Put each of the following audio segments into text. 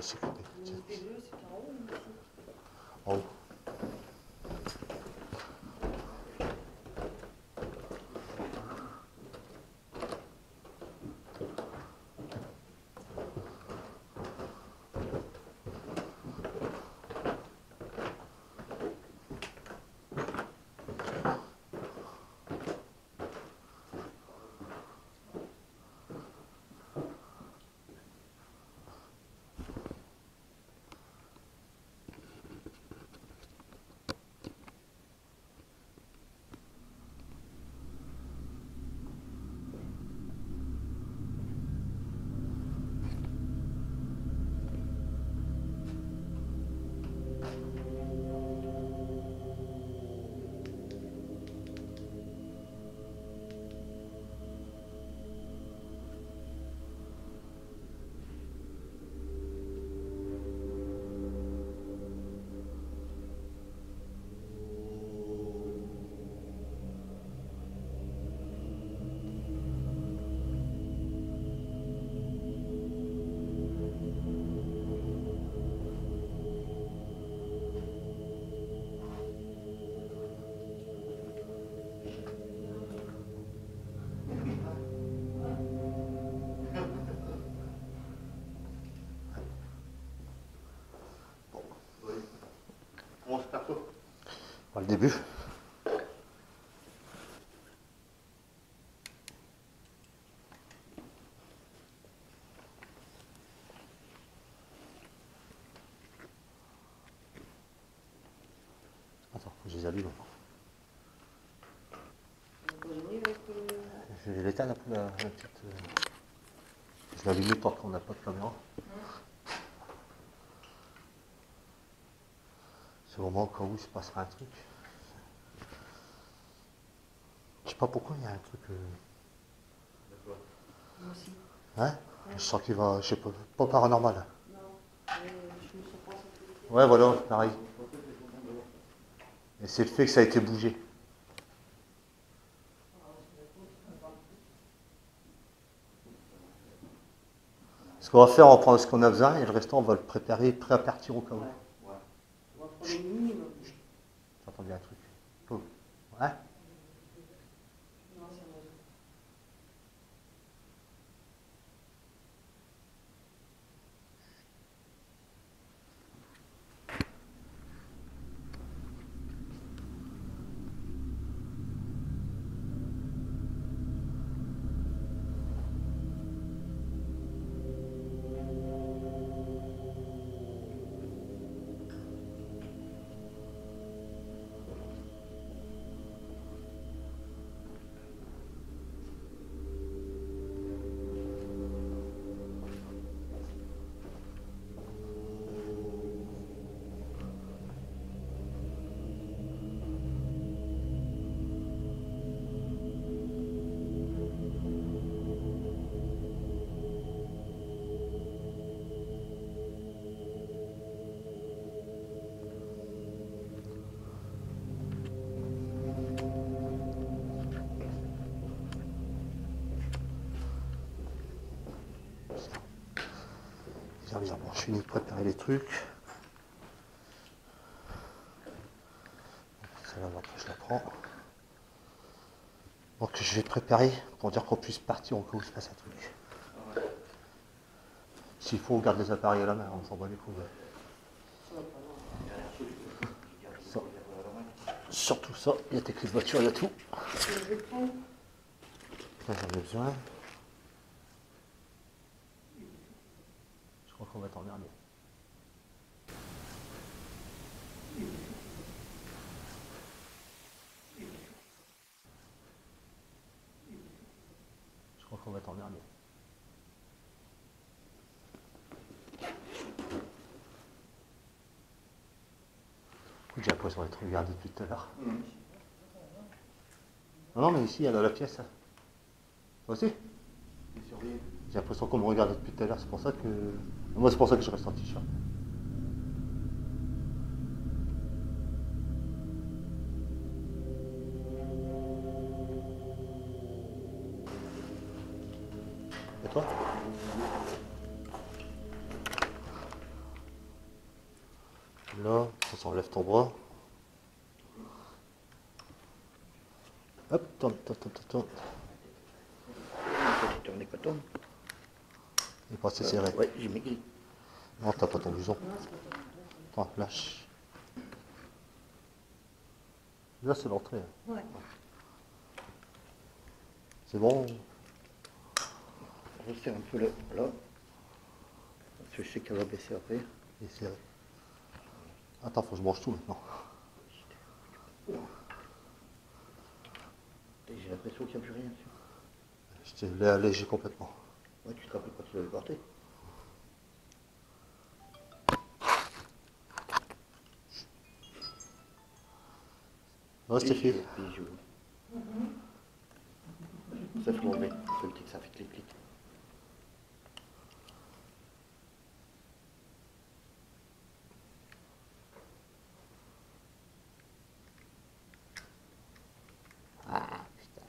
c'est coupé. Le P2, c'est en haut ou ici? En haut. Le début. Attends, je les allume. Je vais l'éteindre la petite. Je vais allumer tant qu'on n'a pas de caméra. C'est au moment au cas où il se passera un truc. Je sais pas pourquoi il y a un truc. Moi aussi. Hein? Je sens qu'il va. Je sais pas paranormal. Non, je me sens pas senti. Ouais, voilà, pareil. Et c'est le fait que ça a été bougé. Ce qu'on va faire, on prend ce qu'on a besoin et le restant, on va le préparer, prêt à partir au cas où. On va prendre le minimum. J'entends bien un truc. Oh. Ouais. Non, c'est un oiseau. Bon, je finis de préparer les trucs. Celle-là, après, je la prends. Donc, je vais préparer pour dire qu'on puisse partir au cas où il se passe un truc. S'il faut, on garde les appareils à la main, on s'en bat les couilles. Ça. Surtout ça, il y a tes clés de voiture, il y a tout. Là, j'en ai besoin. Je crois qu'on va t'emmerder. Je crois qu'on va t'emmerder. J'ai l'impression d'être regardé depuis tout à l'heure. Non, mais ici, il y a dans la pièce. Toi aussi? J'ai l'impression qu'on me regarde depuis tout à l'heure, c'est pour ça que. Moi, c'est pour ça que je reste en t-shirt. Et toi? Là, ça enlève ton bras. Hop, tourne. Tourne pas tourne. Il est pas assez serré. Ouais, j'ai maigri. Non, t'as pas ton blouson. Non, c'est pas bon. Attends, lâche. Là, c'est l'entrée. Ouais. C'est bon. Je resserre un peu là. Parce que je sais qu'elle va baisser après. Il est serré. Attends, faut que je mange tout maintenant. J'ai l'impression qu'il n'y a plus rien dessus. Je te l'ai allégé complètement. Ouais, tu te rappelles quand tu l'avais porté? Ouais, Stéphie. Bijou. Ça, faut enlever. Faut éviter que ça fait clic-clic. Ah, putain.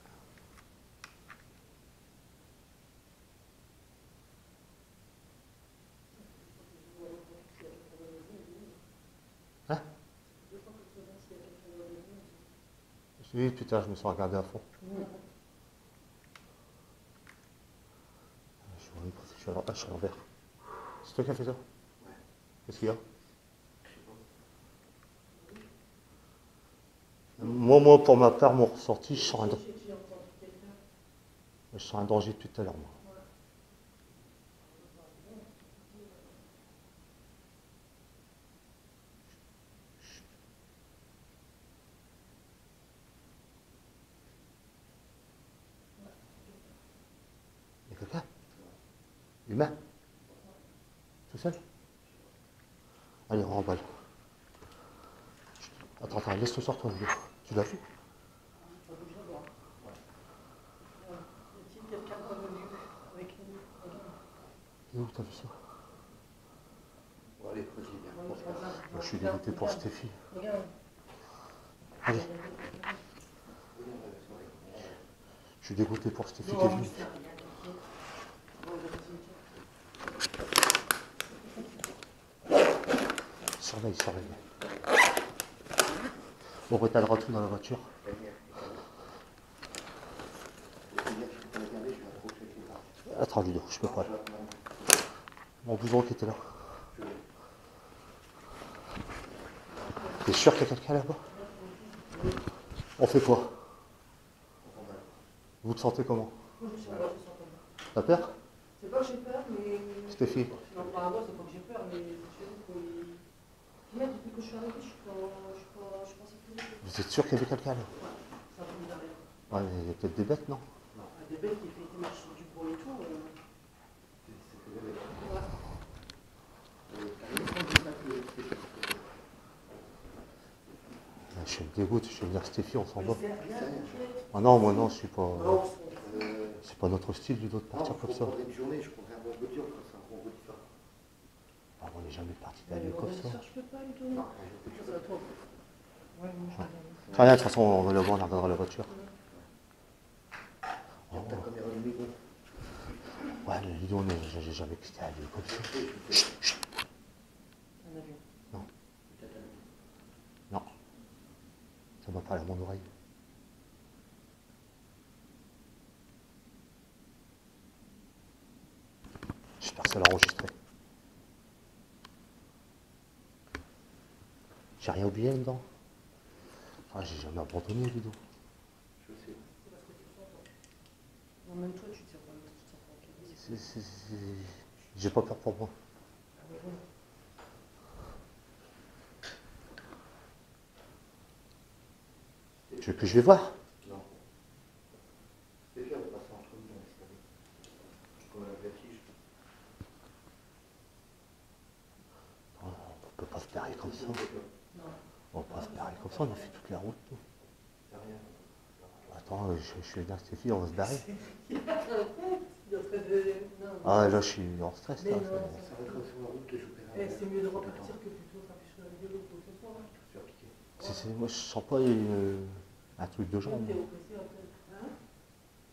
Hein? Oui, putain, je me suis regardé à fond. Je suis à l'envers. C'est toi qui as fait ça? Ouais. Qu'est-ce qu'il y a? Moi, pour ma part, mon ressenti, je sens un danger depuis tout à l'heure, moi. Il y a quelqu'un? Humain? Tout seul? Allez, on remballe. Attends, laisse-le sortir. Tu l'as vu? Y a-t-il quelqu'un revenu avec nous? Et où t'as vu ça? Bon, allez, vas-y, viens. Moi, Moi, je suis dégoûté pour Stéphie. Regarde. Allez. Je suis dégoûté pour Stéphie qui est Non, venue. c'est rien, t'inquiète. On va au cimetière. Surveille. On rétalera tout dans la voiture. Attends, Ludo, je peux pas. Mon blouson qui était là. T'es sûr qu'il y a quelqu'un là-bas? On fait quoi? Vous te sentez comment? Moi, je sais pas, je sens pas bien. T'as peur? C'est pas que j'ai peur, mais. Stéphie? Non, pas à moi, c'est pas que j'ai peur, mais je sais qu'il. Là, depuis que je suis arrivée, je suis pas sécurisée. Vous êtes sûr qu'il y avait quelqu'un là? Ouais, ça va me derrière. Ouais, mais il y a peut-être des bêtes, non? Des bêtes qui marchent sur du bois et tout. Ouais. Je me dégoûte, je vais venir Stéphie, on s'en va. C'est rien, t'inquiète. Ah non, moi non, je suis pas. Non, C'est pas notre style du tout de partir comme ça. Une journée, je prendrais un bon voiture, comme ça, on redit ça. Ah, on n'est jamais parti d'aller comme ça. Je peux pas du tout. Ça, c'est à toi. Ouais, moi, je vais Très bien, de toute façon, on va le voir, on regardera la voiture. Oh. Ta caméra de micro. Ouais, le Ludo, j'ai jamais quitté aller comme ça. Un avion. Non. Ça m'a parlé à mon oreille. J'espère que ça l'a enregistré. J'ai rien oublié dedans. Ah, j'ai jamais abandonné, Ludo. Je sais. C'est parce que tu sens, toi. Non, même toi, tu te sens pas. J'ai pas peur pour moi. Ah, mais bon. Tu veux que je vais voir? Non. C'est faire de passer entre nous dans l'escalier. Comme un vertige. On peut pas se barrer comme ça. Non. On peut pas se barrer comme ça, on a fait toute la route. Nous. C'est rien. Attends, je vais dire à Stéphie, on va se barrer. Il est en train de. Non, non. Ah, là, je suis en stress. Mais Là, non, c'est- Ça va être sur la route que je Eh, c'est mieux de repartir que plutôt s'afficher dans les vélos ou quoi que ce soit. Hein. Je suis appliqué. moi, je sens pas un truc de jambe. T'es oppressé un peu. Hein?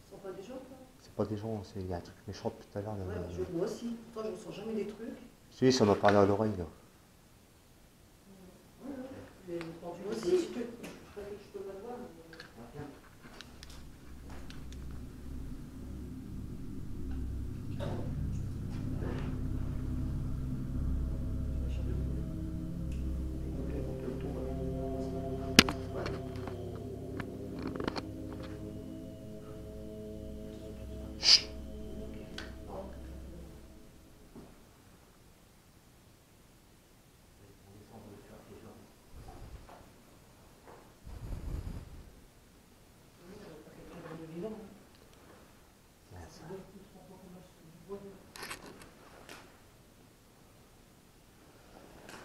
Tu sens pas des gens, toi? C'est pas des gens, il y a un truc méchant depuis tout à l'heure. Ouais, moi aussi. Pourtant, je ne sens jamais des trucs. Si, ça m'a parlé à l'oreille. Là. entendu aussi. Je peux pas te voir.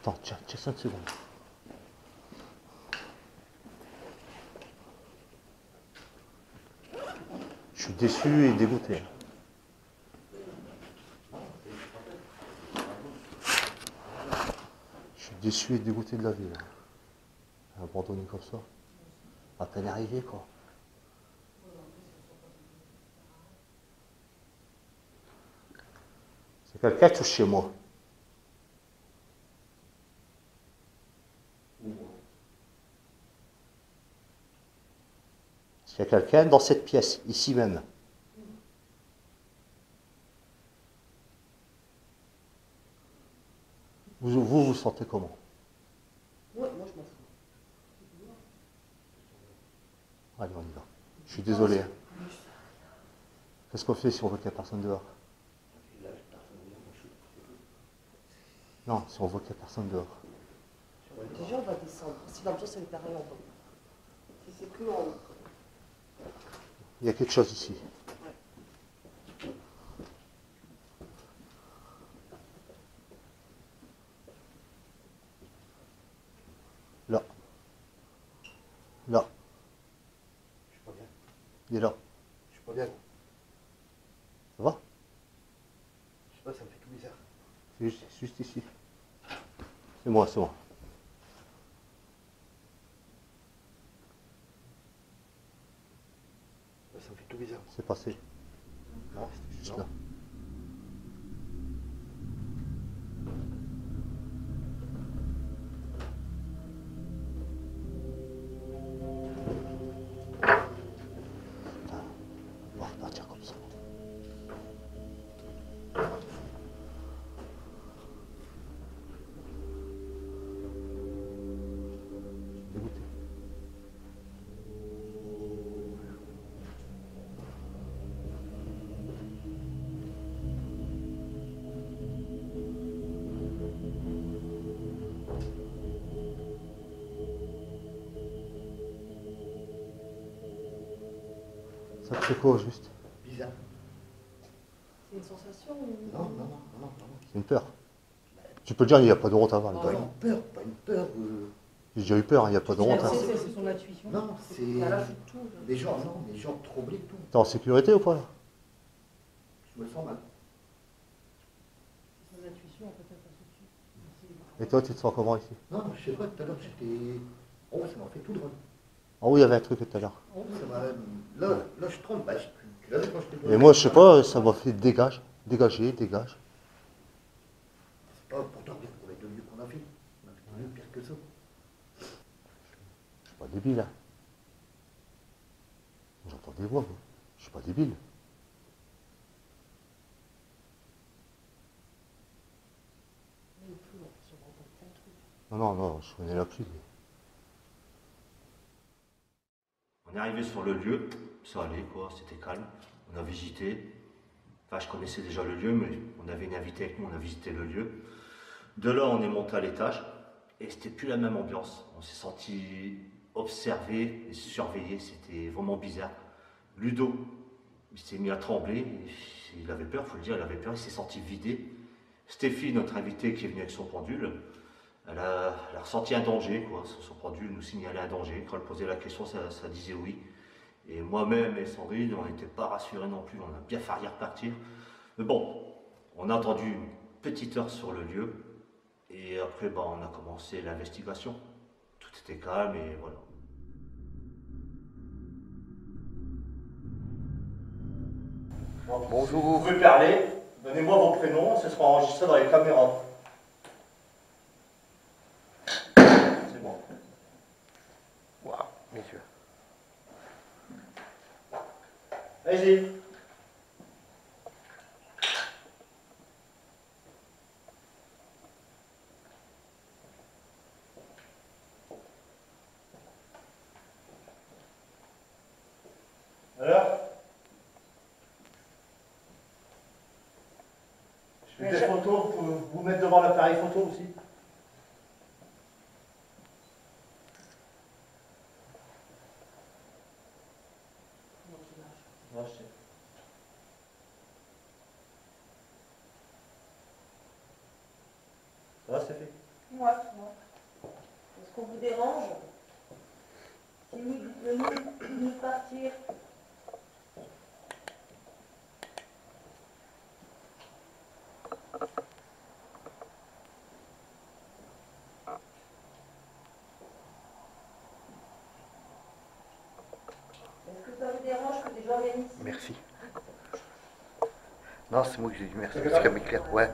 Attends, tiens 5 secondes. Je suis déçu et dégoûté. Je suis déçu et dégoûté de la vie. Là. Abandonné comme ça. À peine arrivé, quoi. C'est quelqu'un qui touche chez moi. Il y a quelqu'un dans cette pièce, ici même. Vous sentez comment? Ouais, moi je m'en fous. Allez, on y va. Je suis désolé. Hein. Qu'est-ce qu'on fait si on voit qu'il n'y a personne dehors? Non, si on voit qu'il n'y a personne dehors. Déjà, on va descendre. Si l'ambiance est pareille en bas. Si c'est que en haut. Il y a quelque chose ici. Là. Là. Je suis pas bien. Il est là. Je suis pas bien. Ça va? Je sais pas, ça me fait tout bizarre. C'est juste ici. C'est moi, c'est moi. Ça me fait tout bizarre. C'est passé. Non, Juste non. là. On va repartir comme ça. Dégoûté. Ça te fait quoi au juste? Bizarre. C'est une sensation ou... Non, non, non, non, non, non. C'est une peur. Tu peux le dire, il n'y a pas de honte à voir. Pas une peur, pas une peur. J'ai déjà eu peur, il n'y a pas de honte. Hein. C'est son intuition. Non, c'est. Elle ajoute tout. Les gens, non, les gens troublés, tout. T'es en sécurité ou pas là? Je me sens mal. C'est son intuition, peut-être à ce Et toi, tu te sens comment ici? Non, je sais pas, tout à l'heure, j'étais. Oh, ça m'a fait tout drôle. Ah oui, il y avait un truc tout à l'heure. Ça m'a. Là, je trompe. Bah, tu l'avais quand j'étais. Et moi, je sais pas, ça m'a fait dégage, dégager, dégage. C'est pas pour dormir pour les 2 lieux qu'on a fait. On a fait mieux, pire que ça. Je suis pas débile, hein. J'entends des voix, moi. Je suis pas débile. Non, non, je connais la pluie. On est arrivé sur le lieu, ça allait quoi, c'était calme. On a visité. Enfin, je connaissais déjà le lieu, mais on avait une invitée avec nous, on a visité le lieu. De là, on est monté à l'étage et c'était plus la même ambiance. On s'est senti observé et surveillé, c'était vraiment bizarre. Ludo, il s'est mis à trembler, il avait peur, il faut le dire, il avait peur, il s'est senti vidé. Stéphie, notre invitée qui est venue avec son pendule, elle a ressenti un danger, quoi. Son pendule nous signalait un danger. Quand elle posait la question, ça disait oui. Et moi-même et Sandrine, on n'était pas rassurés non plus, on a bien failli repartir. Mais bon, on a attendu une petite heure sur le lieu, et après, on a commencé l'investigation. Tout était calme, et voilà. Bonjour. Vous pouvez parler, donnez-moi vos prénoms, ce sera enregistré dans les caméras. C'est bon. Allez-y. Alors? Je fais des photos, vous vous mettre devant l'appareil photo aussi. Non, je sais. Ça va, c'est fait? Ouais. Est-ce qu'on vous dérange? C'est mieux de nous partir. Est-ce que ça vous dérange que des gens viennent ici? Merci. Non, c'est moi que j'ai dit merci, parce qu'elle m'éclaire. Ouais.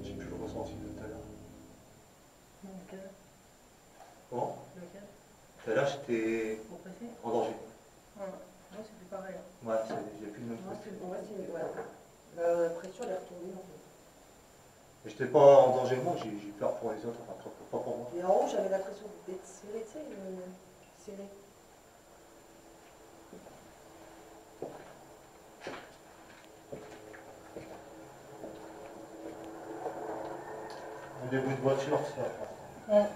J'ai plus le ressenti de tout à l'heure. Lequel? Bon, Lequel? tout à l'heure, j'étais Vous pressez? en danger. Non, c'est plus pareil. Ouais, j'ai plus le même Non, truc. c'est voilà. La pression elle est retombée en fait. Mais j'étais pas en danger moi, j'ai peur pour les autres, enfin pas pour moi. Et en haut, j'avais l'impression d'être serré, tu sais, serré. Des bouts de voiture, ça. Ouais.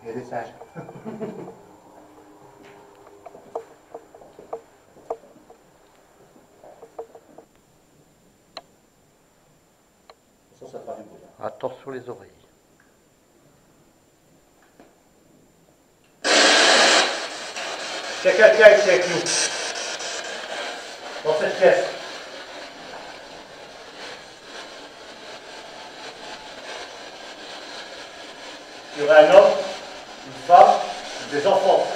Il y a des sages. Ça fera du bruit. Attention les oreilles. Il y a quelqu'un ici avec nous. Dans cette pièce. Il y aurait un homme, une femme, des enfants.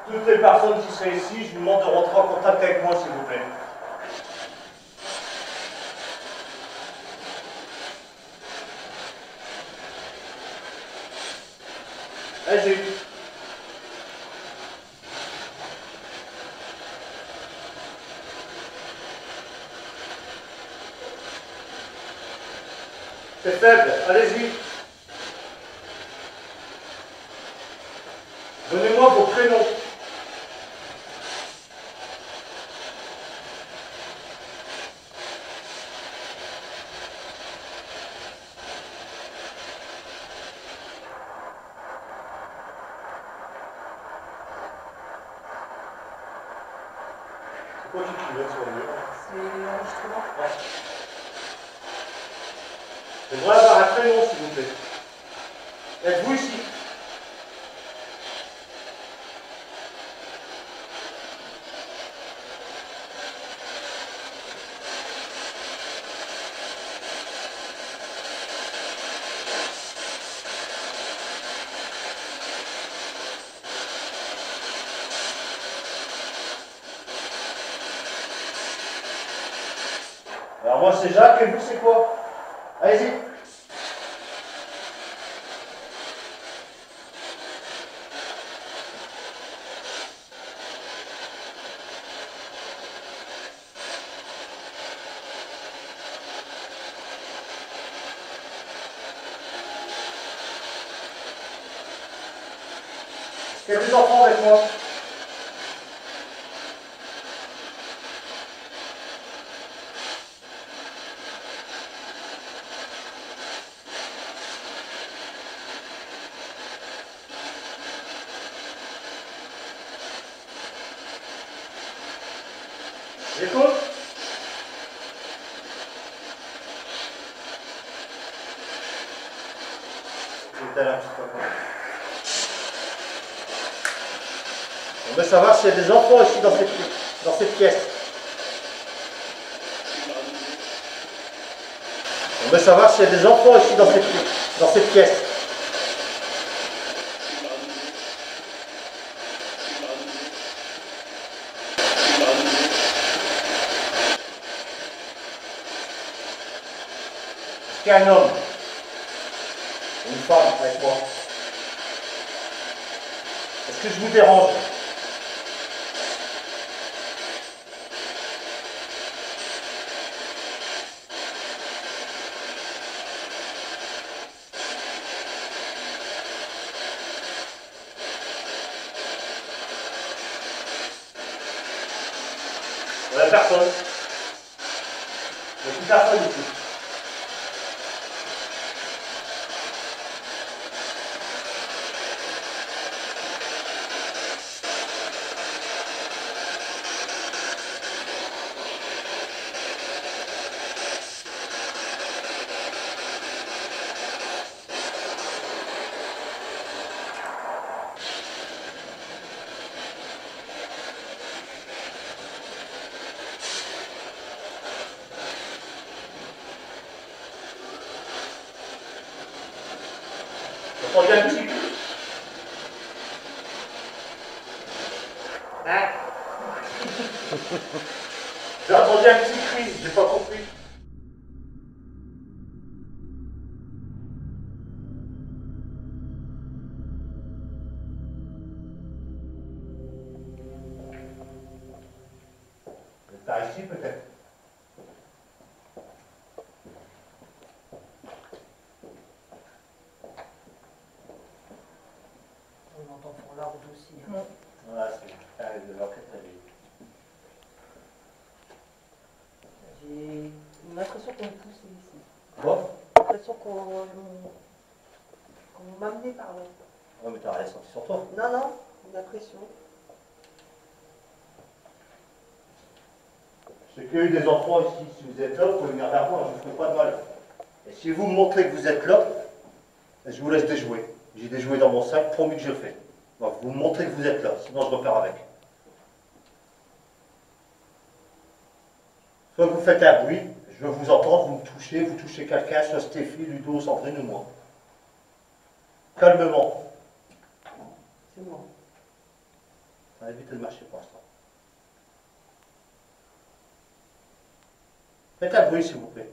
Toutes les personnes qui seraient ici, je vous demande de rentrer en contact avec moi, s'il vous plaît. Allez-y. C'est faible, allez-y. Donnez-moi vos prénoms. C'est quoi qui clignote sur le mur? C'est l'enregistrement. Ouais. J'aimerais avoir un prénom, s'il vous plaît. Êtes-vous ici? Alors moi c'est Jacques et vous c'est quoi? Allez-y. Il y a des enfants avec moi. J'écoute. On veut savoir s'il y a des enfants ici dans cette pièce. On veut savoir s'il y a des enfants ici dans cette pièce. Est-ce qu'il y a un homme? Une femme avec moi? Est-ce que je vous dérange? Il n'y a personne. Il n'y a plus personne ici. J'entends bien un petit cri. Hein? J'ai entendu un petit cri, j'ai pas compris. Vous êtes par ici peut-être? On entend pour l'ordre aussi. Hein. Voilà, c'est de l'enquête à lui. J'ai l'impression qu'on me pousse ici. Quoi? J'ai l'impression qu'on m'a amené par là. Ouais, mais t'as rien senti sur toi. Non, non, une impression. Ceux qui ont eu des enfants ici, si vous êtes là, vous pouvez venir vers moi, je ne vous ferai pas de mal. Et si vous me montrez que vous êtes là, je vous laisse déjouer. J'ai des jouets dans mon sac, promis que je le fais. Donc vous me montrez que vous êtes là, sinon je repars avec. Soit vous faites un bruit, je veux vous entendre, vous touchez quelqu'un, soit Stéphie, Ludo, Sandrine ou moi. Calmement. C'est moi. Ça va éviter de marcher pour l'instant. Faites un bruit s'il vous plaît.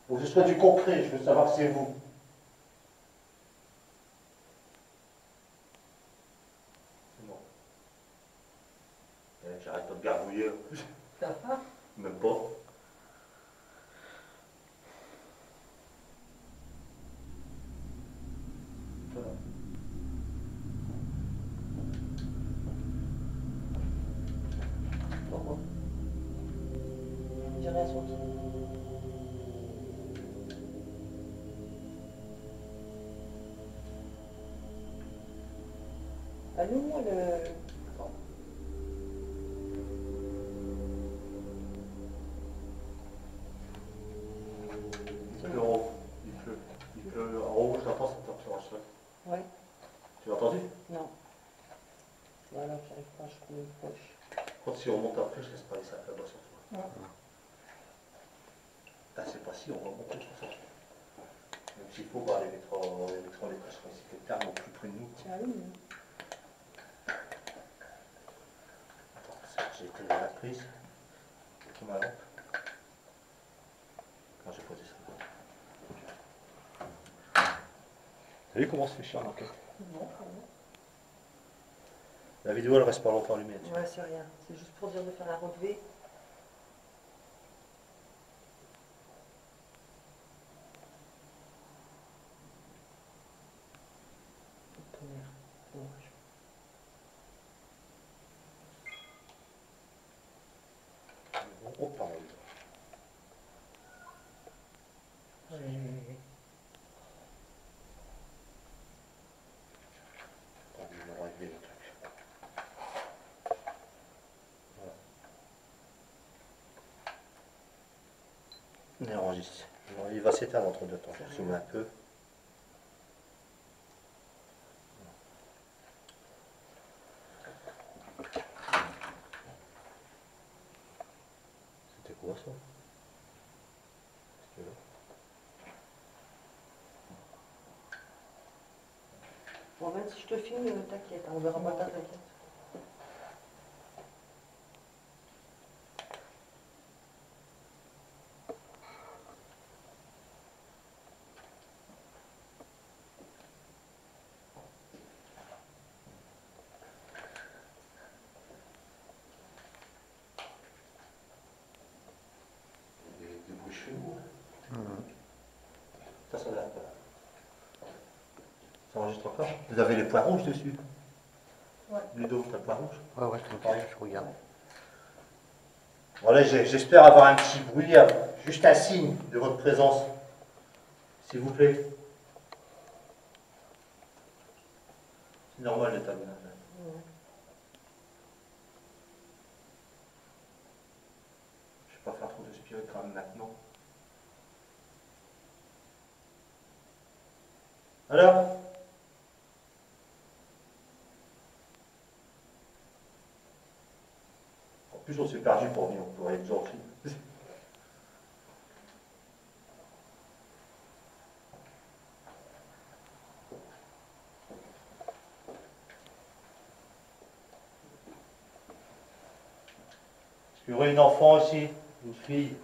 Faut que ce soit du concret, je veux savoir que c'est vous. C'est bon. J'arrête pas de gargouiller. T'as faim? Même pas. Voilà. Pourquoi? J'ai rien senti. Allume-moi le... Il pleut en haut. Il pleut en haut, je l'entends, ça tombe sur le sol. Ouais. Tu l'as entendu? Non. Voilà, j'arrive pas, je trouve une poche. Quand si on monte après, je laisse pas les sacs là-bas sur toi. Non. Ah, c'est pas si, on va monter sur ça. Même s'il faut, bah, les mettre en étage, ici, c'est tellement plus près de nous. Tu allumes? Attends, j'ai été la prise. Pour ma lampe. Quand j'ai posé ça. T'as vu comment se fait chier en enquête? Non, pas non. La vidéo, elle reste pas longtemps allumée. Tu vois. Ouais, c'est rien. C'est juste pour dire de faire un relevé. Tonnerre. Dommage. Oh, pardon. Ouais. On va régler le truc. Voilà. On enregistre. Bon, il va s'éteindre entre deux temps. Je zoome un peu. C'était quoi ça? C'était là. même si je te filme, t'inquiète, on verra pas ta tête. Des bruits chelous. Ça va. Ça enregistre encore. Vous avez les points rouges dessus. Ouais. Ludo, t'as le point rouge. Ouais, t'inquiète, je regarde. Voilà, j'espère avoir un petit bruit, juste un signe de votre présence, s'il vous plaît. C'est normal le tableau. Je ne vais pas faire trop de spirit quand même maintenant. Alors? En plus, on s'est perdu pour venir pour être gentil. Il y aurait une enfant aussi, une fille.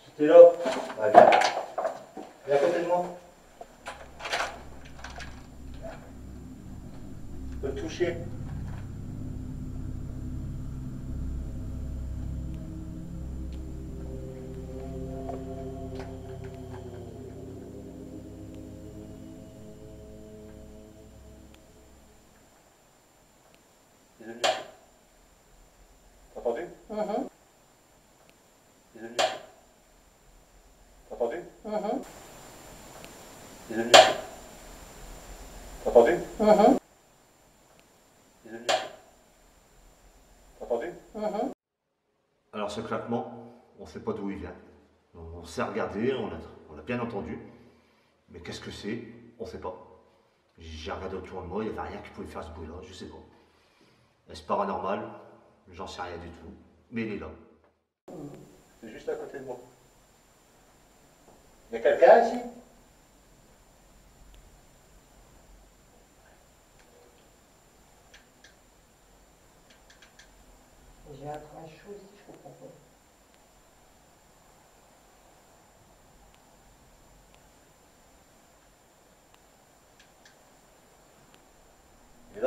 C'était là. Ah, viens. Viens à côté de moi. Tu peux le toucher. Les yeux. T'as entendu? Les yeux. T'as entendu? Les yeux. T'as entendu? Les yeux. T'as entendu? Alors ce claquement, on ne sait pas d'où il vient. On s'est regardé, on l'a bien entendu. Mais qu'est-ce que c'est? On ne sait pas. J'ai regardé autour de moi, il n'y avait rien qui pouvait faire ce bruit-là, je ne sais pas. Est-ce paranormal? J'en sais rien du tout. Mais il est là. C'est juste à côté de moi. Il y a quelqu'un ici? J'ai un train chaud ici, je comprends pas. Je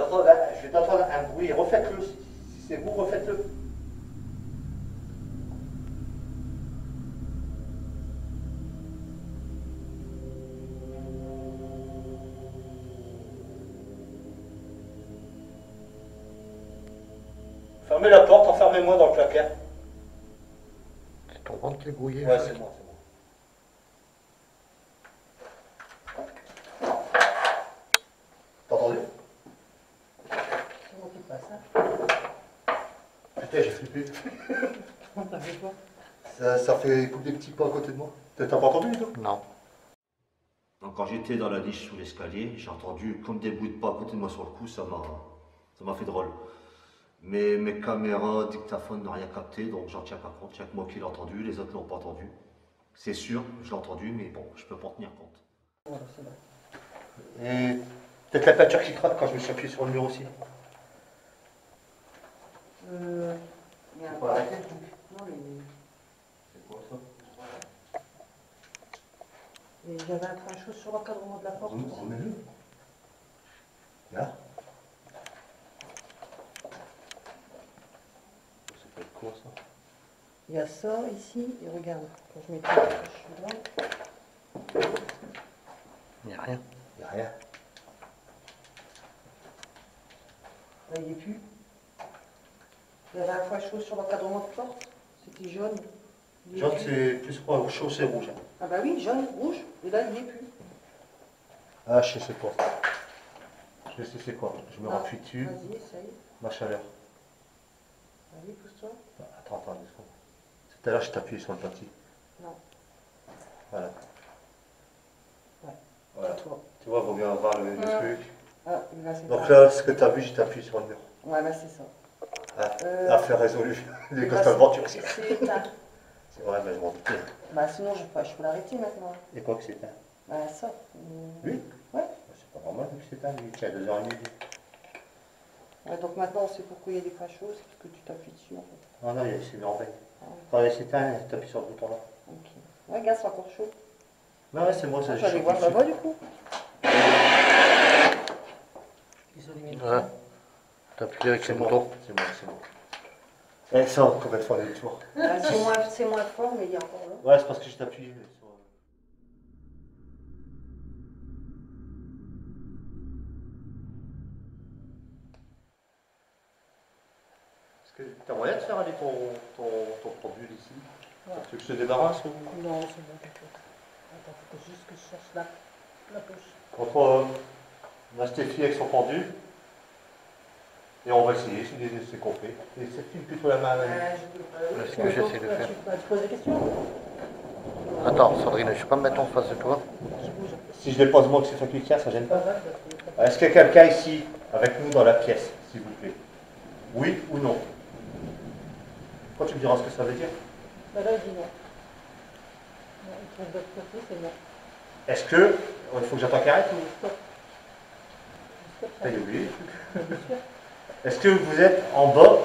vais t'entendre un bruit, refaites-le. Si c'est vous, refaites-le. Fermez la porte, enfermez-moi dans le placard. C'est ton ventre qui est grouillé. Ouais, c'est moi, c'est moi. T'as entendu? C'est moi qui passe, hein. Putain, j'ai flippé. T'as fait quoi? Ça fait des petits pas à côté de moi. T'as pas entendu, toi? Non. Donc, quand j'étais dans la niche sous l'escalier, j'ai entendu comme des bruits de pas à côté de moi sur le coup, ça m'a fait drôle. Mais mes caméras, dictaphone n'ont rien capté, donc j'en tiens pas compte. Il n'y a que moi qui l'ai entendu, les autres l'ont pas entendu. C'est sûr, je l'ai entendu, mais bon, je peux pas en tenir compte. Voilà, c'est bon. Et peut-être la peinture qui craque quand je me suis appuyé sur le mur aussi. Il y a un C'est quoi, là? Non, mais C'est quoi ça? il y avait un train chaud sur l'encadrement de la porte. aussi. Remets-le. Là. Ça peut être quoi ça? Il y a ça ici, et regarde, quand je mettais la couche là, Il n'y a rien. Il n'y a rien. là il n'y est plus. Il y avait un train chaud sur l'encadrement de porte, c'était jaune. Il y est Jaune, plus. c'est plus quoi? Chaud, c'est rouge. Hein. Ah bah oui, jaune, rouge, et là il n'y est plus. Ah, je sais c'est quoi. Je sais c'est quoi. Je me Ah, rappuie dessus. Vas-y, essaye. Ma chaleur. Vas-y, pousse-toi. Attends, attends, 2 secondes. Tout à l'heure, je t'appuie sur le petit. Non. Voilà. Ouais. Voilà. Toi. Tu vois, vaut mieux avoir le truc. Ah, là c'est Donc pas- là, ce que tu as vu, je t'appuie sur le mur. Ouais, là c'est ça. Affaire résolue. Les là, costables aventure. c'est éteint. C'est vrai, mais je m'en doutais. Bah sinon je peux l'arrêter maintenant. Et quoi que c'est éteint? Bah ça. Lui? Ouais. C'est pas normal vu que c'est un lui qui a 2h30. Ouais, donc maintenant on sait pourquoi il y a des fachos, c'est parce que tu t'appuies dessus en fait. Ah non, c'est en veille. Ah, Quand il s'éteint, tu appuies sur le bouton là. ok. Ouais, gars, c'est encore chaud. Non, ouais, c'est moi, Ah, ça je vais aller voir là-bas du coup. Ils ont mis Ouais. T'appuies avec C'est le bon. bouton. C'est bon, c'est bon. Et ça, combien de fois le tour? Ah, c'est moins fort, mais il est encore là. Ouais, c'est parce que je t'appuie sur... Est-ce que tu as moyen de faire aller ton pendule ici? Ouais. Tu veux que je te débarrasse ou... Non, c'est bon, t'inquiète. Attends, faut juste que je cherche la poche. Entre ma Stéphie avec son pendule, et on va essayer si c'est complet. Et cette fille plutôt la main à la main. C'est ce que j'essaie de faire. Tu poses des questions? Attends, Sandrine, je vais pas me mettre en face de toi. Je bouge. Si je dépose moi que c'est toi qui tiens, ça gêne Pas pas. grave, je vais Est-ce qu'il y a quelqu'un ici avec nous dans la pièce, s'il vous plaît? Oui ou non? Quand tu me diras ce que ça veut dire? Bah là, il dit non. Non, il trouve d'autre côté, c'est non. Est-ce que... Il faut que j'attende qu'il arrête ou... Stop. Stop, ça. Ça y est, oublié. Bien sûr. Est-ce que vous êtes en bas,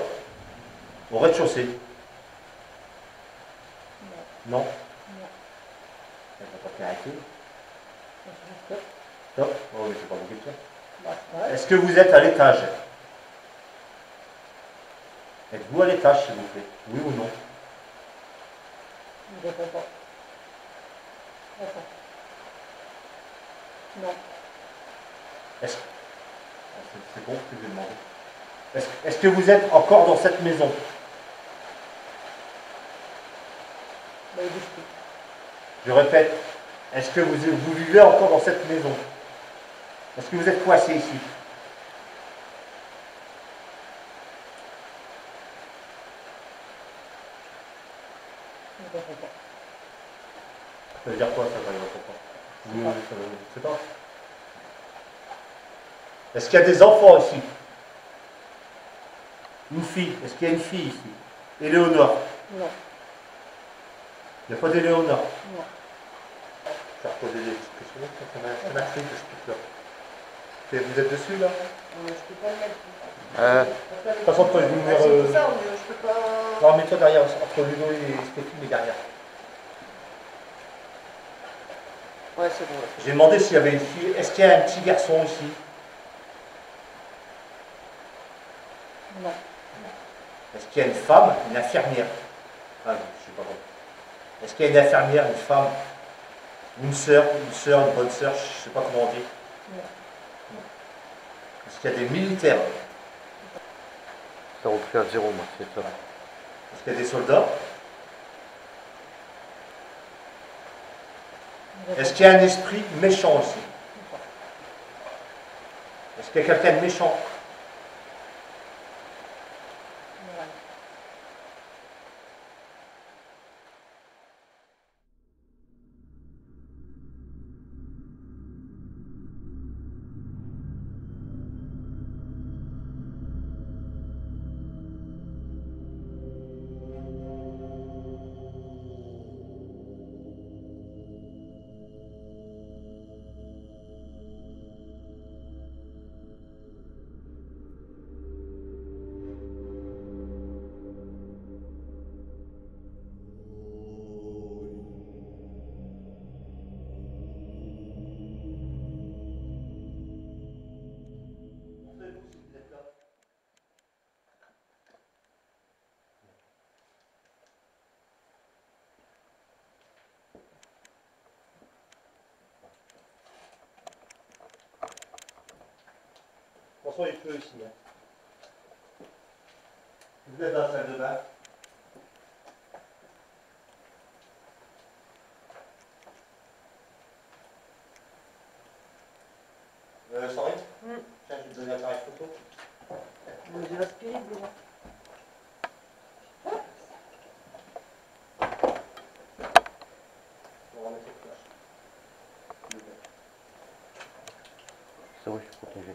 au rez-de-chaussée? Non. Non. Non. J'attends qu'il arrête. Stop. Stop. Oh, mais c'est pas beaucoup de ça. Bah, ouais. Est-ce que vous êtes à l'étage? Êtes-vous à l'étage, s'il vous plaît? Oui ou non? Il répond pas. Attends. Non. Est-ce... C'est bon ce que je vais demander. Est-ce que vous êtes encore dans cette maison? Bah, il bouge plus. Je répète, est-ce que vous vivez encore dans cette maison? Est-ce que vous êtes coincé ici? Il répond pas. Ça veut dire quoi ça, il répond pas? Oui, ça veut... Je sais pas. Est-ce qu'il y a des enfants ici? Une fille? Est-ce qu'il y a une fille ici? Éléonore? Non. Il n'y a pas d'Éléonore? Non. Je vais reposer des petites questions. C'est ma fille que je pique là. Vous êtes dessus là? Je peux pas le mettre. De toute façon, prenez vous Ah, c'est pour ça, mais je peux pas. Non, mets-toi derrière, entre Ludo et Stéphie, mais derrière. Ouais, c'est bon. J'ai demandé s'il y avait une fille. Est-ce qu'il y a un petit garçon ici? Non. Est-ce qu'il y a une femme, une infirmière? Ah non, je sais pas bon. Est-ce qu'il y a une infirmière, une femme? Une sœur, une bonne sœur, je ne sais pas comment on dit. Non. Est-ce qu'il y a des militaires? Ça repris à 0, moi, c'est ça. Est-ce qu'il y a des soldats? Est-ce qu'il y a un esprit méchant ici? Est-ce qu'il y a quelqu'un de méchant? Ouais. Attention, il pleut ici. Hein. Vous êtes dans la salle de bain. Sandrine? Tiens, je vais te donner l'appareil photo. J'ai aspiré le bureau. On va mettre cette flash. C'est vrai, je suis protégé.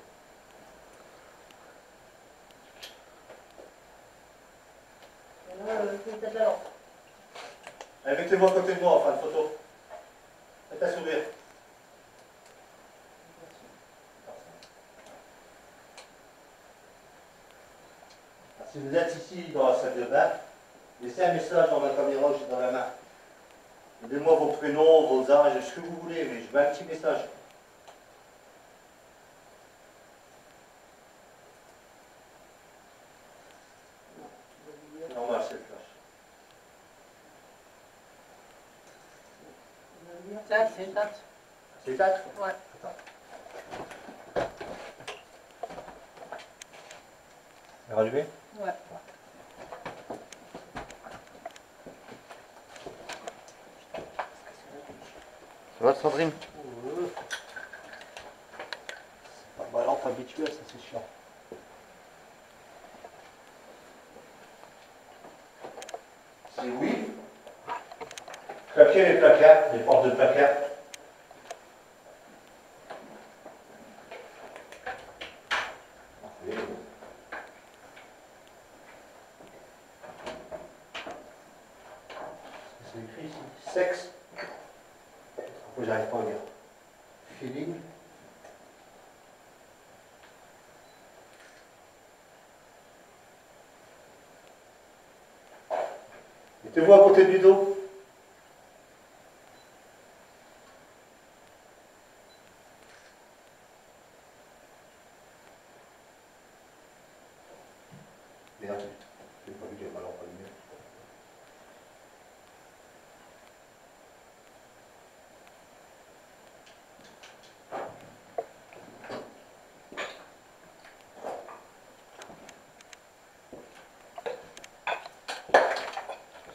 Peut-être la lampe. Allez, mettez-vous à côté de moi en fin de photo. Faites un sourire. Si vous êtes ici dans la salle de bain, laissez un message dans la caméra que j'ai dans la main. Donnez-moi vos prénoms, vos âges, ce que vous voulez, mais je veux un petit message. C'est normal, c'est le flash. Ça, c'est ça. C'est ça? Ouais. Attends. Rallumé? Ouais. Ça va Sandrine? C'est pas ma lampe habituelle, ça c'est chiant. C'est oui. Claquez les placards, les portes de placard. C'est écrit ici. Sexe. Pourquoi j'arrive pas à lire? Feeling. Mettez-vous à côté du dos. Merde, j'ai pas vu qu'il y avait ma lampe allumée.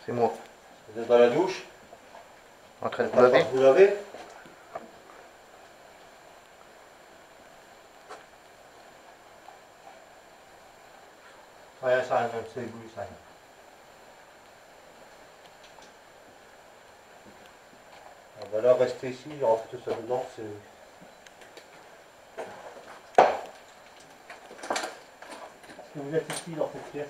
C'est moi. Vous êtes dans la douche. En train de vous laver. Vous lavez. Ouais, ça, c'est vous, ça. On va là rester ici, il y aura tout ça dedans. Est-ce que vous êtes ici dans cette pièce?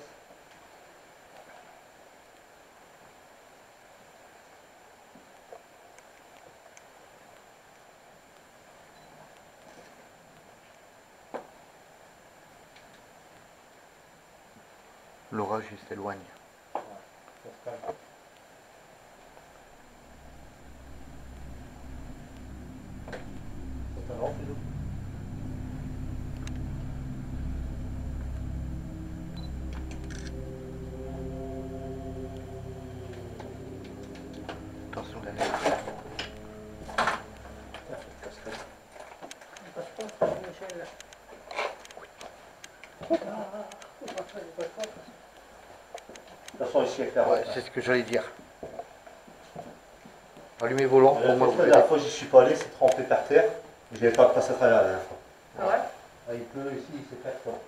L'orage il s'éloigne. Ouais, ça se calme. C'est un grand philo. Attention derrière. Michel. De toute façon, ici, avec la Ouais, c'est ce que j'allais dire. Allumez vos lampes pour moi. La dernière fois, j'y suis pas allé, c'est trempé par terre. Je n'avais pas passé à travers la dernière fois. Ah ouais? Ah, il pleut ici, c'est très fort.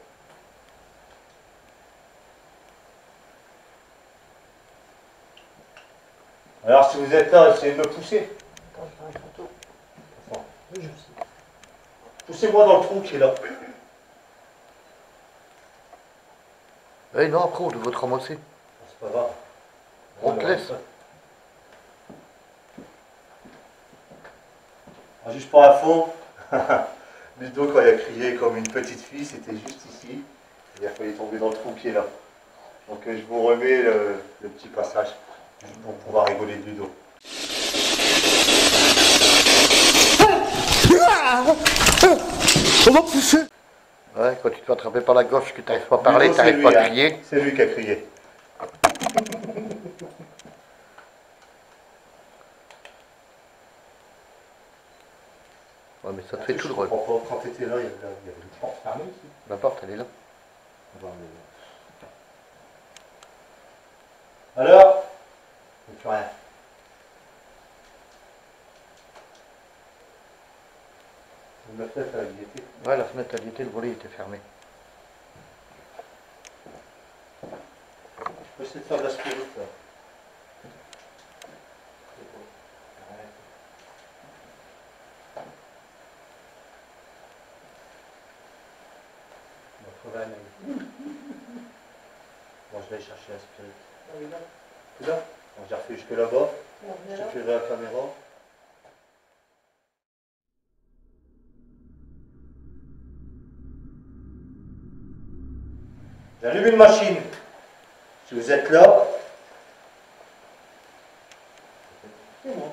Alors, si vous êtes là, essayez de me pousser. Attends, je prends une photo. Enfin, Oui, je sais. poussez-moi dans le trou qui est là. Eh non, après on doit te ramasser. C'est pas grave. On te laisse. Alors, juste pour info, Ludo, quand il a crié comme une petite fille, c'était juste ici. Il a failli tomber dans le trou qui est là. Donc je vous remets le petit passage pour pouvoir rigoler de Ludo. On va pousser. Ouais, quand tu te fais attraper par la gauche, que tu n'arrives pas à parler, tu n'arrives pas à crier. C'est lui qui a crié. Ouais, mais ça te fait tout le rôle. Quand tu étais là, il y avait une porte fermée ici. La porte, elle est là. Alors, il n'y a plus rien. La fenêtre, elle y était. Ouais, la fenêtre, elle y était, le volet était fermé. Je peux essayer de faire de la spirit là. On va trouver un ami. Bon, je vais aller chercher la spirit. Ah oui, là. Tu là? Bon, j'ai refait jusque là-bas. On Je est te là. ferai la caméra. J'allume une machine. Si vous êtes là, c'est moi.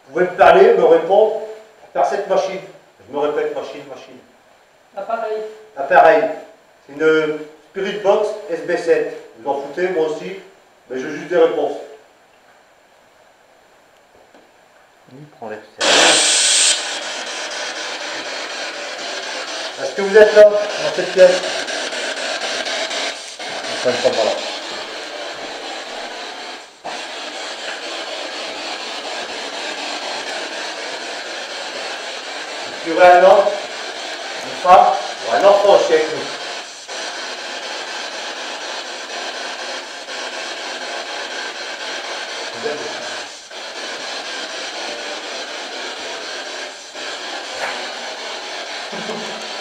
Vous pouvez me parler, me répondre par cette machine. Je me répète, machine. Appareil. Appareil. C'est une Spirit Box SB7. Vous en foutez, moi aussi, mais je veux juste des réponses. Il prend l'air sérieux. Est-ce que vous êtes là, dans cette pièce? Enfin, une fois par là. Est-ce qu'il y aurait un homme, une femme ou un enfant aussi avec nous?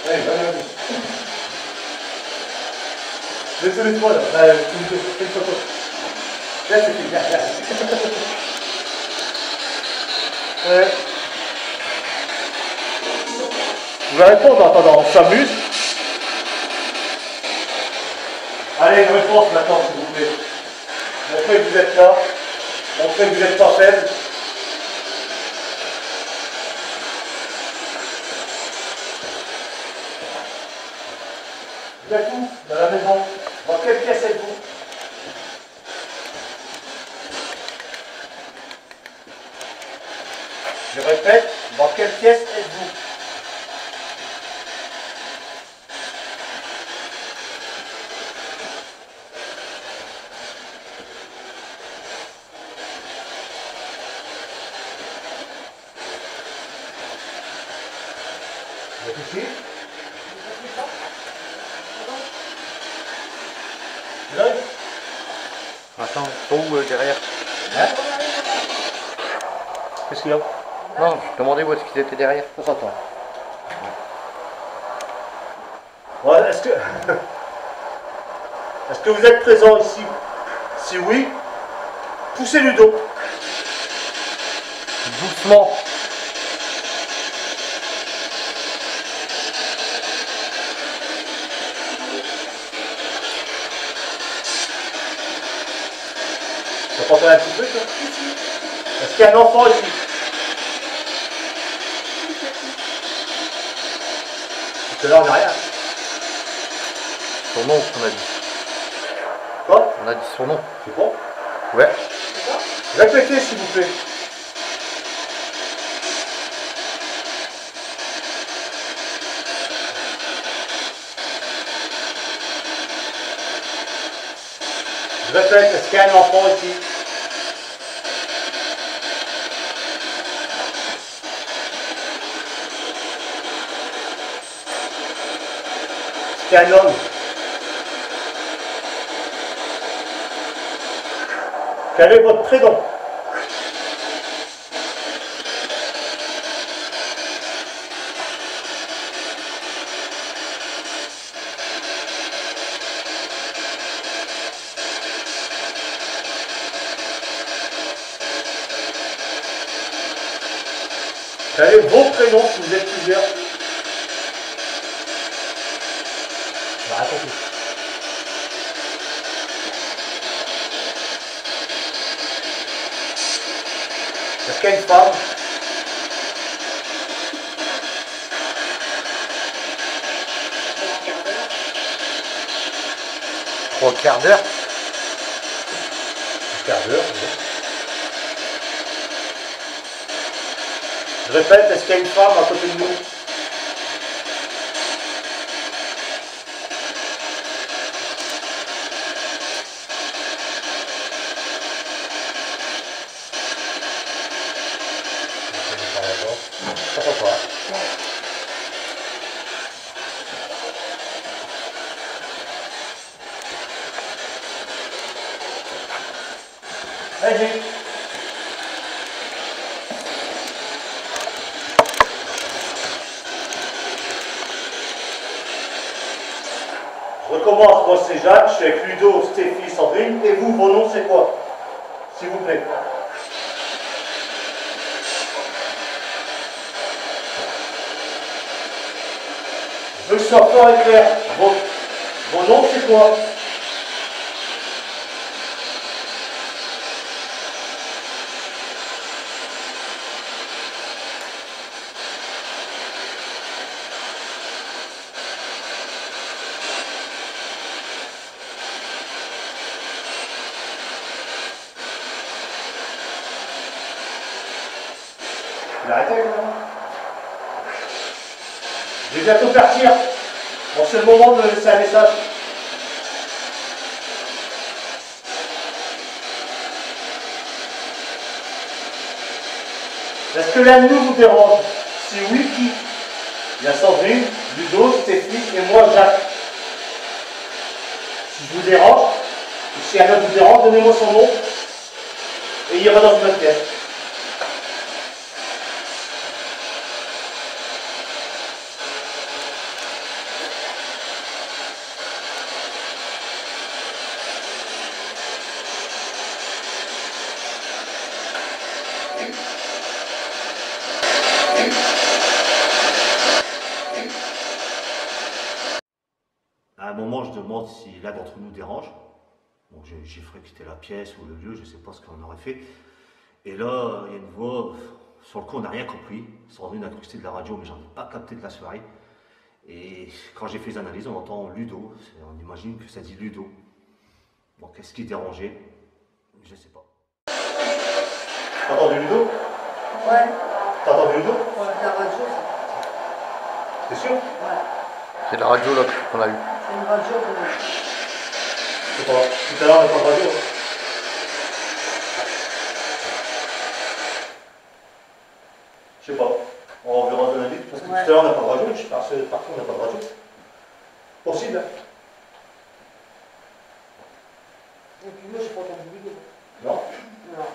Allez, allez. Laissez-les-moi là. Fais une photo. Là, c'est fini. Ouais. Vous allez répondre en attendant, on s'amuse. Allez, une réponse maintenant, s'il vous plaît. Montrez que vous êtes là. Montrez que vous n'êtes pas faible. Vous êtes où dans la maison? Dans quelle pièce êtes-vous? Je répète, dans quelle pièce êtes-vous? Vous êtes ici? Là? Attends, ils sont où derrière? Hein? Qu'est-ce qu'il y a? Non, je demandais où est-ce qu'ils étaient derrière. On s'entend. Ouais, est-ce que vous êtes présent ici? Si oui, poussez le dos. Doucement. Ça peut faire un petit truc, là? Est-ce qu'il y a un enfant ici? Parce que là, on n'a rien. Son nom, on a dit. Quoi? On a dit son nom. C'est bon? Ouais. Répétez, s'il vous plaît. Je répète, est-ce qu'il y a un enfant ici? Est-ce qu'il y a un homme? Quel est votre prénom? Quel est vos prénoms si vous êtes plusieurs? Bah, racontez. Est-ce qu'il y a une femme? Trois quarts d'heure. Un quart d'heure, oui. Je répète, est-ce qu'il y a une femme à côté de nous? Ça va pas. Allez. Je recommence, moi c'est Jacques, je suis avec Ludo, Stéphie, Sandrine, et vous, vos noms c'est quoi? S'il vous plaît. Je veux que ce soit fort et clair. Vos noms, c'est quoi? Il a arrêté, là. Je vais bientôt partir. Bon, c'est le moment de me laisser un message. Est-ce que l'un de nous vous dérange? Si oui, qui? Il y a Sandrine, Ludo, Stéphanie et moi, Jacques. Si je vous dérange, ou si un autre vous dérange, donnez-moi son nom et il ira dans une autre pièce. À un moment, je demande si l'un d'entre nous dérange. Bon, j'ai fait quitter la pièce ou le lieu, je ne sais pas ce qu'on aurait fait. Et là, il y a une voix, sur le coup, on n'a rien compris. Sandrine a cru que c'était de la radio, mais j'en ai pas capté de la soirée. Et quand j'ai fait les analyses, on entend Ludo. On imagine que ça dit Ludo. Bon, qu'est-ce qui dérangeait? Je ne sais pas. T'as entendu Ludo? Ouais. T'as entendu Ludo? Ouais, la radio, ça. T'es sûr? Ouais. C'est la radio là qu'on a eu. C'est une radio de... Je sais pas. Tout à l'heure, on n'a pas de radio. Je sais pas. On verra de la vie. Parce que Ouais. tout à l'heure, on n'a pas de radio. Je suis parti, on n'a pas de radio. Possible. Et puis moi, j'ai pas entendu vidéo. Non? Non.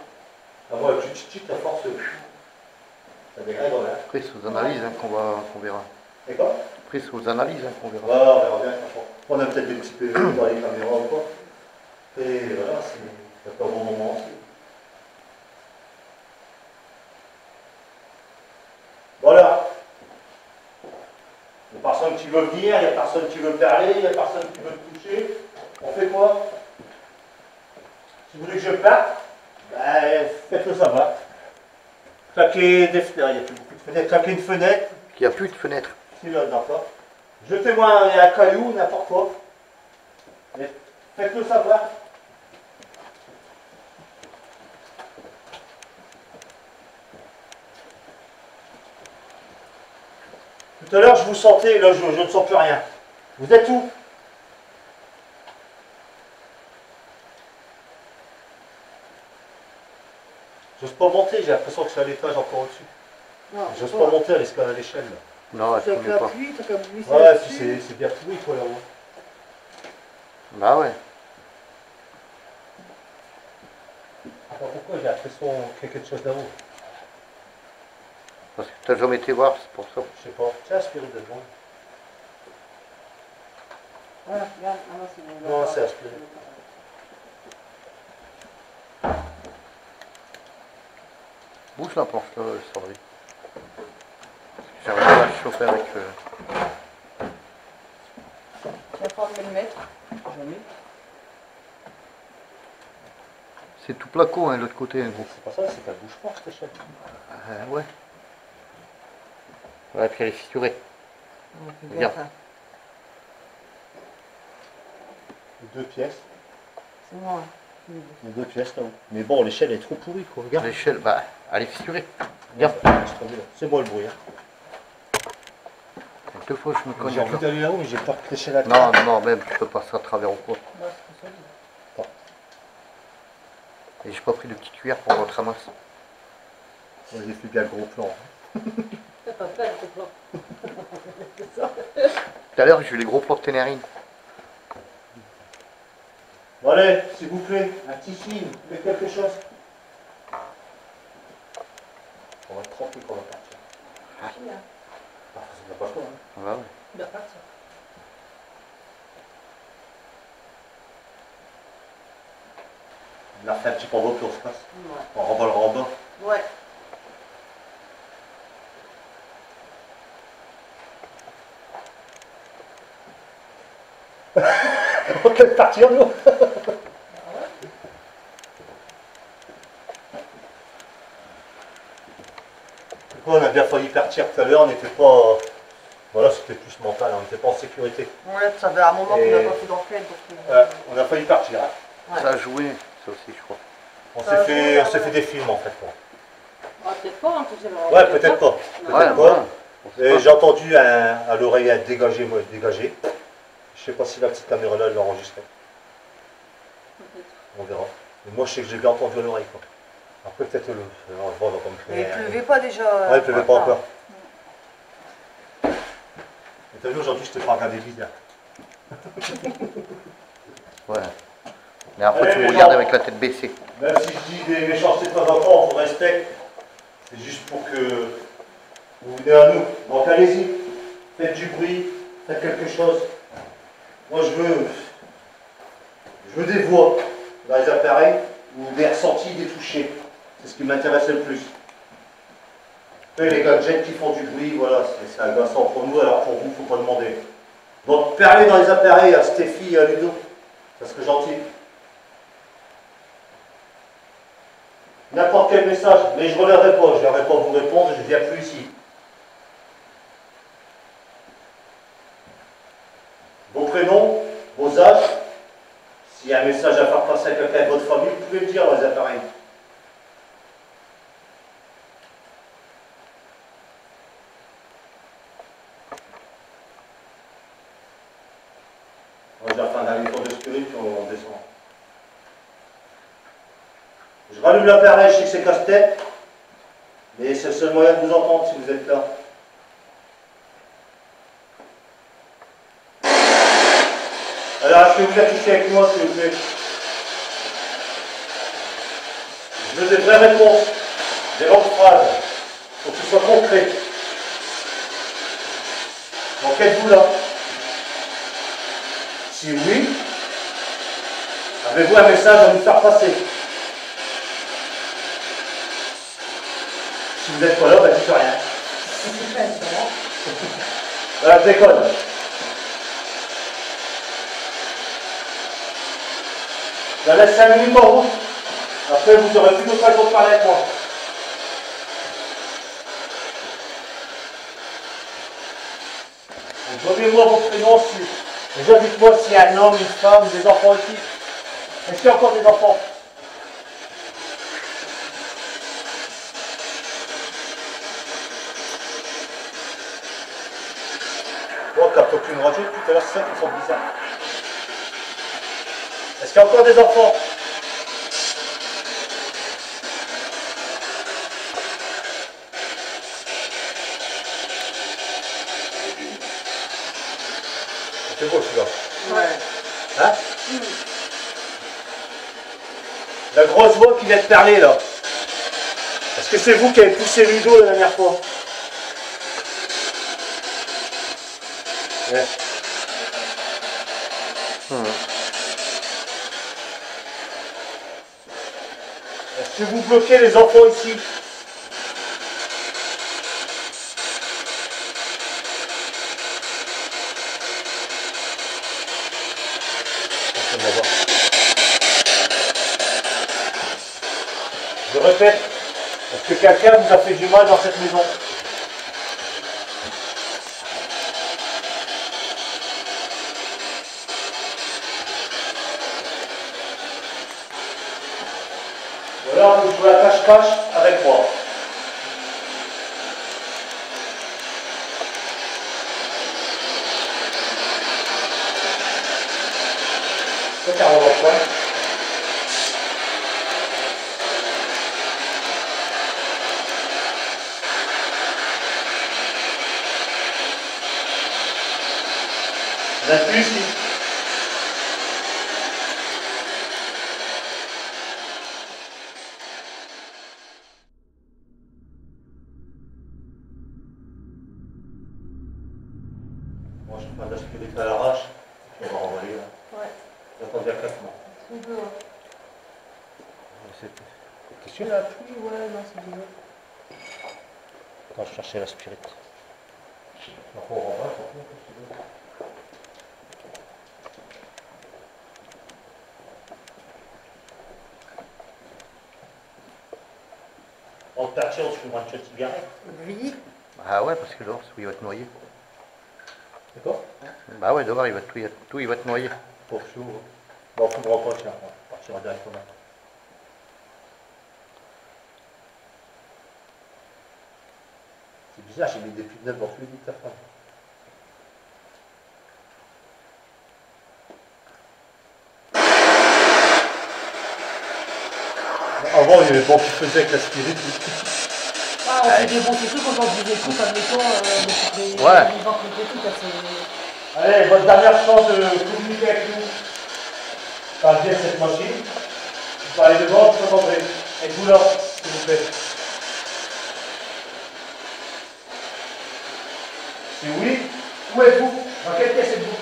Ah, moi, avec chut, la force, ça dégage, là. Après, c'est aux analyses hein, qu'on verra. Et quoi? Après, c'est aux analyses hein, qu'on verra. Ouais, on verra bien, franchement. On a peut-être des petits PV dans les caméras ou quoi. Et voilà, c'est pas un bon moment aussi. Voilà. Il n'y a personne qui veut venir, il n'y a personne qui veut parler, il n'y a personne qui veut te toucher. On fait quoi? Si vous voulez que je parte, ben, faites-le savoir. Claquez des fenêtres, il n'y a plus beaucoup de fenêtres. Claquez une fenêtre, Il n'y a plus de fenêtre. si là, d'accord. Jetez-moi un caillou, n'importe quoi. Mais faites-le savoir. Tout à l'heure, je vous sentais, là, je ne sens plus rien. Vous êtes où? J'ose pas monter, j'ai l'impression que je suis à l'étage encore au-dessus. Non, J'ose pas monter à l'échelle, là. Non, elle C'est ne avec connaît la pas. pluie, t'as qu'à glisser Ouais, là-dessus. puis c'est bien pourri, quoi, là-haut. Bah ouais. Pourquoi j'ai l'impression qu'il y a quelque chose là-haut? Parce que tu n'as jamais été voir, c'est pour ça. Je sais pas. Tiens, aspiré de devant. Voilà, regarde. Ah non, c'est bon. Non, c'est aspiré. Bouge la planche là, Sandrine. J'arrive pas à le chauffer avec... Il va falloir me le mettre. Jamais. C'est tout placo, hein, l'autre côté, hein, gros. C'est pas ça, c'est qu'elle bouge pas, cette échelle. Ouais. Ouais, puis elle est fissurée. On fait Bien. bien ça. Deux pièces. C'est moi. Il y a deux pièces là-haut. Mais bon, l'échelle est trop pourrie, quoi. Regarde. L'échelle, bah, elle est fissurée. Bien. C'est moi le bruit. Hein. Deux fois, je me J'ai connais envie là. d'aller là-haut, mais j'ai peur que l'échelle à Non, non, même, je peux passer à travers ou quoi. Là, c'est solide. Et j'ai pas pris de petite cuillère pour votre ramasse. J'ai fait bien le gros plan. T'as pas fait le plan. C'est ça. Tout à l'heure, j'ai eu les gros plans de Ténérine. Bon allez, s'il vous plaît, un petit film, faites quelque chose. On va être tranquille qu'on va partir. Qui, là? Ah, ça ne va pas trop, hein. Bah ouais. Il va partir. Il a fait un petit pont puis on se passe. Ouais. On renvoie le renbord. Ouais. On peut partir, nous. On a bien failli partir tout à l'heure, on n'était pas... Voilà, c'était plus mental, on n'était pas en sécurité. Ouais, ça fait un moment qu'on n'a pas fait d'enquête. On a failli partir. Hein. Ouais. Ça a joué, ça aussi, je crois. On s'est fait des films en fait. Quoi. Ah, peut-être pas, hein, tu sais. Ouais, peut-être pas. Peut-être pas. Ouais. J'ai entendu à l'oreille dégagé. Je sais pas si la petite caméra là l'a enregistré. On verra. Mais moi je sais que j'ai bien entendu à l'oreille. Après peut-être le. Mais il pleuvait pas déjà. Ouais, il pleuvait pas encore. T'as vu aujourd'hui je t'ai pas regardé bizarre. Ouais. Mais après Allez, tu me les regardes gens. avec la tête baissée. Même si je dis des méchancetés de temps en temps, on vous respecte. C'est juste pour que vous venez à nous. Donc allez-y, faites du bruit, faites quelque chose. Moi je veux des voix dans les appareils ou des ressentis, des touchés. C'est ce qui m'intéresse le plus. Après, les gadgets qui font du bruit, voilà, c'est agaçant pour nous, alors pour vous, il ne faut pas demander. Donc parlez dans les appareils à Stéphie et à Ludo. Ça serait gentil. N'importe quel message, mais je ne reviendrai pas, je ne viendrai pas vous répondre, je ne viens plus ici. Vos prénoms, vos âges, s'il y a un message à faire passer à quelqu'un de votre famille, vous pouvez le dire dans les appareils. On va déjà faire un dernier tour de spirit, puis on descend. Je rallume l'appareil, je sais que c'est casse-tête, mais c'est le seul moyen de vous entendre si vous êtes là. Alors, est-ce que vous êtes ici avec moi, s'il vous plaît? Je veux des vraies réponses, des longues phrases, pour que ce soit concret. Donc, êtes-vous là? Si oui, avez-vous un message à nous faire passer? Si vous n'êtes pas là, ben dites rien. Voilà, je déconne. Je la laisse 5 minutes en route. Après, vous aurez plus d'occasion de parler avec moi. Donc, donnez-moi vos prénoms. Déjà, dites-moi s'il y a un homme, une femme, des enfants ici. Est-ce qu'il y a encore des enfants? Moi, quand aucune radio, tout à l'heure, c'est ça qui sont bizarres. Est-ce qu'il y a encore des enfants? C'est beau celui-là. Ouais. Hein? La grosse voix qui vient de parler là. Est-ce que c'est vous qui avez poussé Ludo la dernière fois? Ouais. Est-ce que vous bloquez les enfants ici? Je répète, est-ce que quelqu'un vous a fait du mal dans cette maison? Ou alors vous jouez à cache-cache avec moi. C'est carrément quoi? Vous êtes plus ici. Moi je prends de la sécurité à l'arrache. On va renvoyer là. Ouais. J'attends bien 4 mois. C'est deux, hein. Qu'est-ce que La pluie, ouais, non, c'est deux. Attends, je cherchais la spirit. On renvoie, En partir, on se fumera une cigarette. Oui. Ah ouais, parce que dehors, il va te noyer. D'accord? Bah ouais, dehors, il va il va te noyer. Pour chaud. Bon, on ne fumera pas, tiens, on partira directement. C'est bizarre, j'ai mis des pneus neufs dans tous les bouts de ta femme. Avant, il y avait bon qui faisait avec l'aspirine. Ah, on fait des bons trucs quand on vous écoute, admettons, les ventes et tout, c'est... Allez, votre dernière chance de communiquer avec nous. Par bien cette machine. Vous parlez devant, je répondrai. Êtes-vous là, s'il vous plaît? Si oui, où êtes-vous? Dans quelle pièce êtes-vous?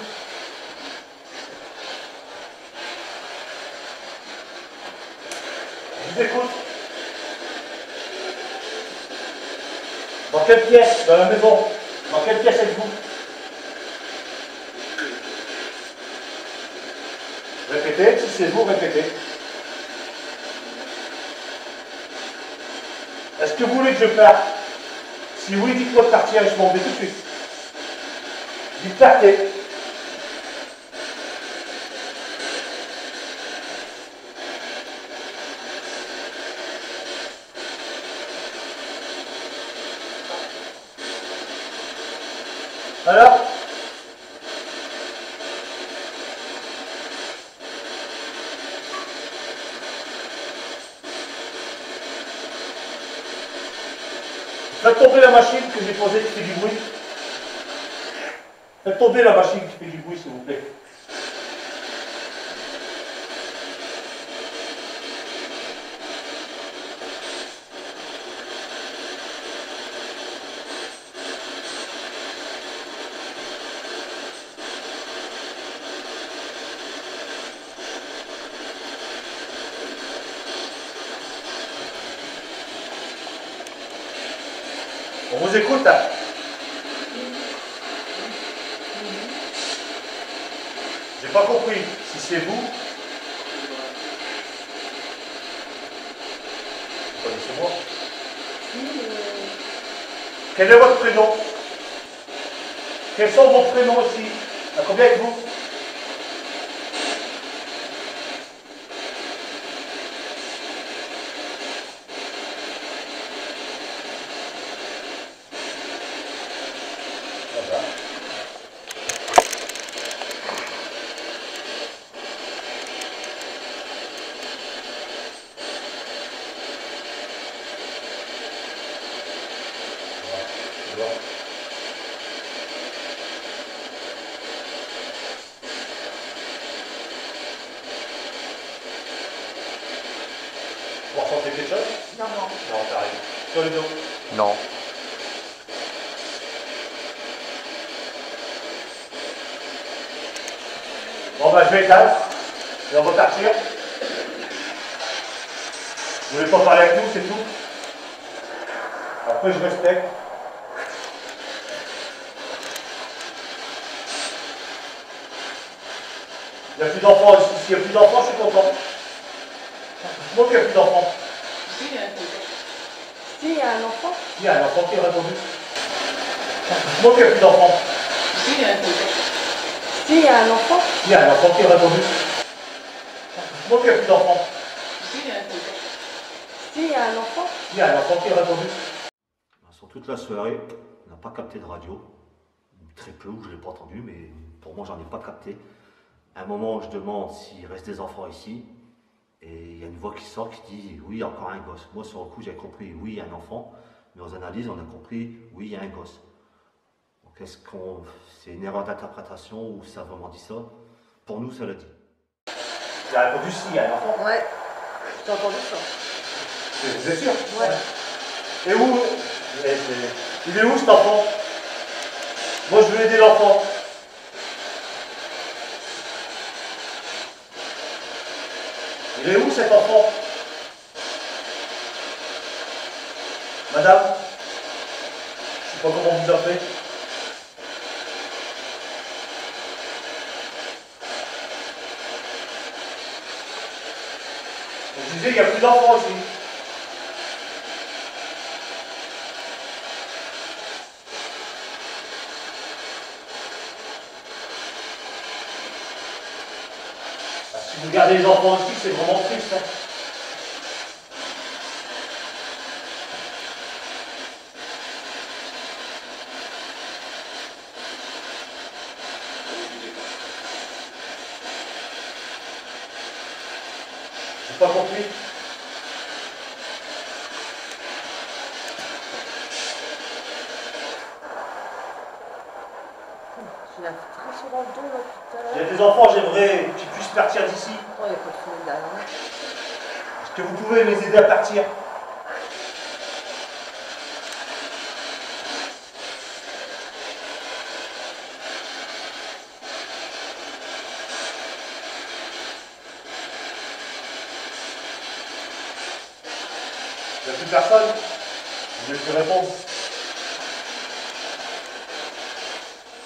Je vous écoute. Dans quelle pièce? Dans la maison. Dans quelle pièce êtes-vous? Répétez, si c'est vous, répétez. Est-ce que vous voulez que je parte? Si oui, dites-moi de partir et je m'en vais tout de suite. Dites partez. Alors? Faites tomber la machine que j'ai posée qui fait du bruit. Faites tomber la machine qui fait du bruit, s'il vous plaît. On vous écoute là. J'ai pas compris si c'est vous. Connaissez-moi. Quel est votre prénom? Quels sont vos prénoms aussi? À combien êtes-vous? Voilà. Voilà. Vous ressentez quelque chose? Non, non. Non, ça arrive. Sur le dos. Non. Bon bah je vais éteindre. Et on va partir. Vous voulez pas parler avec nous, c'est tout. Après je respecte. Il n'y a plus d'enfants ici. S'il n'y a plus d'enfants, je suis content. Moi qu'il n'y a plus d'enfants. Si, il y a un truc. Si, il y a un enfant. Il y a un enfant qui a répondu. Moi qu'il n'y a plus d'enfants. Si, il y a un truc. Si, il y a un enfant. Il y a un enfant qui a répondu. Moi qu'il n'y a plus d'enfants. Si, il y a un truc. Si, il y a un enfant. Il y a un enfant qui a répondu. Sur toute la soirée, on n'a pas capté de radio. Très peu, ou je ne l'ai pas entendu, mais pour moi, j'en ai pas capté. À un moment, je demande s'il reste des enfants ici. Et il y a une voix qui sort qui dit oui, il y a encore un gosse. Moi, sur le coup, j'ai compris oui, il y a un enfant. Mais aux analyses, on a compris oui, il y a un gosse. Donc, est-ce qu'on. C'est une erreur d'interprétation ou ça a vraiment dit ça? Pour nous, ça l'a dit. Il a répondu si, il y a un enfant. Ouais. J'ai entendu ça. Vous êtes sûr? Ouais. Et où? Il est où cet enfant? Moi, je veux aider l'enfant. Il est où cet enfant? Madame? Je sais pas comment vous appelez. Je disais, il n'y a plus d'enfants ici. regarder les enfants aussi, c'est vraiment triste. Hein. J'ai pas compris. J'ai la frissure dans le dos là tout à Il y l'heure. a des enfants, j'aimerais qu'ils puissent partir d'ici. Oh, il n'y a pas de fenêtre derrière moi. Est-ce que vous pouvez les aider à partir? Il n'y a plus personne? Vous voulez que je réponde?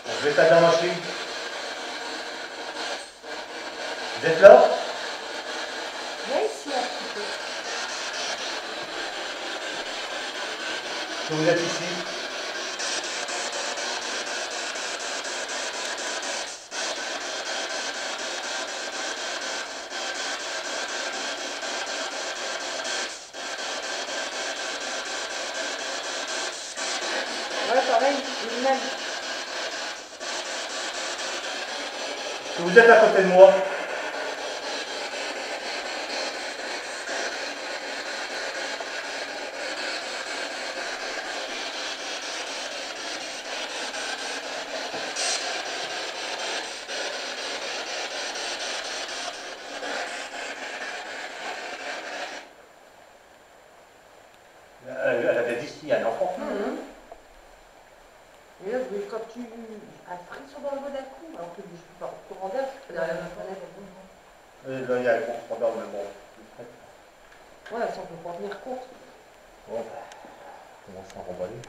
Bon, je vais éteindre la machine. Vous êtes là? Viens ici un petit peu. Est-ce que vous êtes ici? Ouais, pareil, une même. Est-ce que vous êtes à côté de moi? Elle avait dit s'il y a un enfant. Et là, quand tu as frisson dans le dos d'un coup, alors que je suis pas au courant d'air, parce que derrière la fenêtre, Là, il y a un confondeur, mais bon. ouais, ça peut pas venir compte. Bon, bah, on commence à remballer.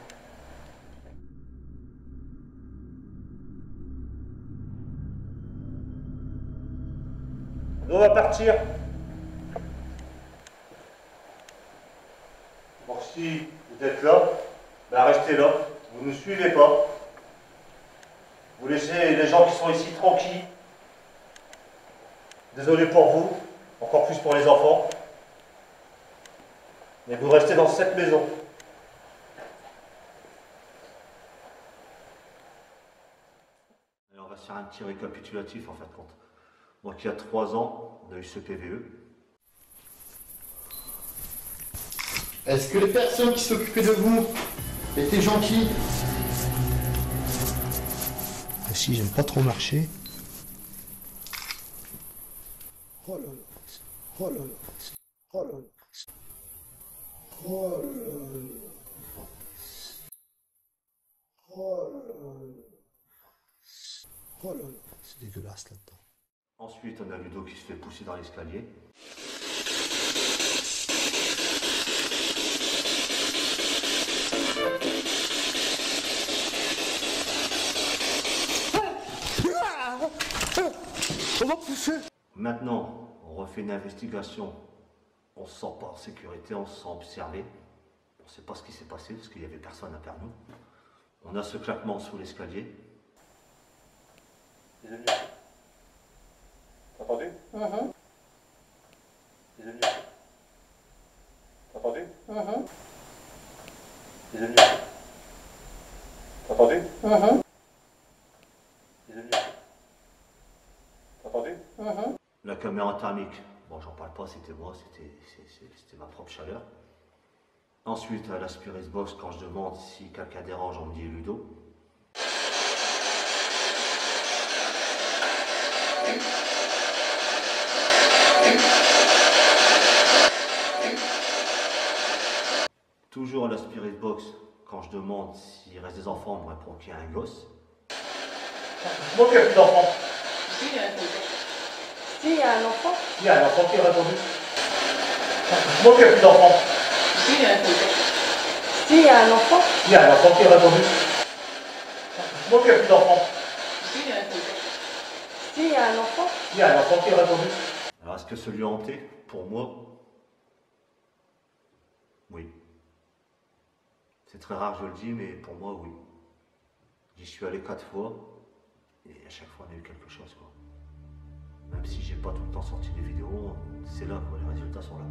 On va partir. Donc si vous êtes là, ben restez là. Vous ne nous suivez pas. Vous laissez les gens qui sont ici tranquilles. Désolé pour vous, encore plus pour les enfants. Mais vous restez dans cette maison. Alors on va se faire un petit récapitulatif en fin de compte. Donc il y a 3 ans, on a eu ce PVE. Est-ce que les personnes qui s'occupaient de vous étaient gentilles? Si j'aime pas trop marcher. Oh là là. Oh là là. Oh là là. Oh là là. Oh là là. Oh là là. C'est dégueulasse là-dedans. Ensuite, on a Ludo qui se fait pousser dans l'escalier. On va pousser. Maintenant, on refait une investigation. On se sent pas en sécurité, on se sent observé. On ne sait pas ce qui s'est passé parce qu'il n'y avait personne à part nous. On a ce claquement sous l'escalier. Les amis, t'as entendu? Les amis, t'as entendu? Les amis, t'as entendu? Les amis, t'as entendu? La caméra thermique, bon j'en parle pas, c'était moi, c'était ma propre chaleur. Ensuite, à l'aspirate box, quand je demande si quelqu'un dérange, on me dit Ludo. Toujours à l'aspirate box, quand je demande s'il reste des enfants, on me répond qu'il y a un gosse. Moi qui a plus d'enfants. Si, il y a un truc. Si, il y a un enfant. Il y a un enfant qui a répondu. Moi qui a plus d'enfants. Si, il y a un truc. Si, il y a un enfant. Il y a un enfant qui a répondu. Moi qui a plus d'enfants. Si, il y a un truc. Si, il y a un enfant. Il y a un enfant qui a répondu. Alors est-ce que ce lieu hanté, pour moi, oui. C'est très rare, je le dis, mais pour moi, oui. J'y suis allé 4 fois, et à chaque fois, on a eu quelque chose, quoi. Même si j'ai pas tout le temps sorti des vidéos, c'est là quoi, les résultats sont là.